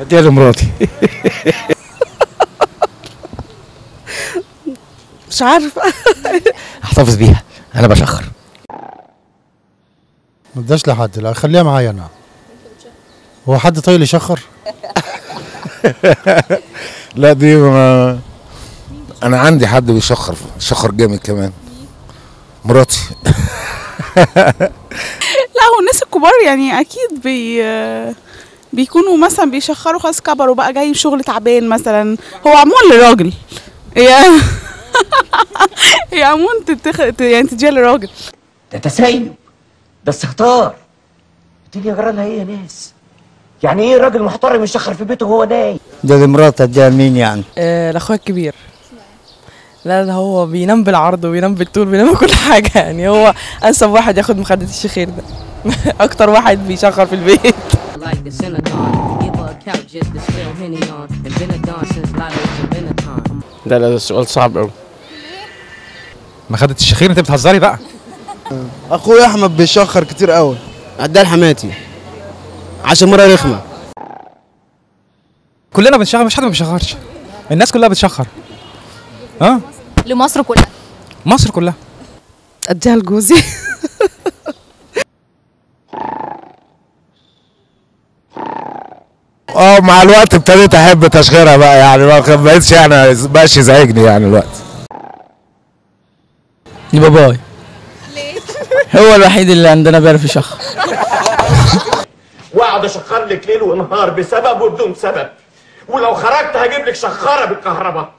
اديها لمراتي. مش عارفه. احتفظ بيها، انا بشخر. ما اداش لحد، لا خليها معايا انا. هو حد طايل يشخر؟ لا دي ما... انا عندي حد بيشخر، شخر جامد كمان، مراتي. لا هو الناس الكبار يعني اكيد بيكونوا مثلا بيشخروا خلاص كبروا بقى جاي شغل تعبان مثلا. هو عموما للراجل. هي هي عموما يعني تديها للراجل. ده تسيب، ده استهتار. الدنيا جرى لها ايه يا ناس؟ يعني ايه راجل محترم يشخر في بيته وهو نايم؟ ده لمراته، اديها لمين يعني؟ لاخويا الكبير. لا ده هو بينام بالعرض وبينام بالطول، بينام كل حاجه يعني. هو انسب واحد ياخد مخدة الشخير ده. اكتر واحد بيشخر في البيت. لا ده السؤال صعب قوي. مخدة الشخير؟ انت بتهزري بقى. اخويا احمد بيشخر كتير قوي، اديها لحماتي عشان مره رخمه. كلنا بنشخر، مش حد ما بيشخرش، الناس كلها بتشخر. لمصر كلها. مصر كلها. اديها لجوزي. مع الوقت ابتديت احب تشخيرها بقى، يعني ما بقتش يعني بقاش يزعجني يعني الوقت. لباباي. ليه؟ هو الوحيد اللي عندنا بيعرف يشخر. واقعد اشخر لك ليل ونهار بسبب وبدون سبب، ولو خرجت هجيب لك شخاره بالكهرباء.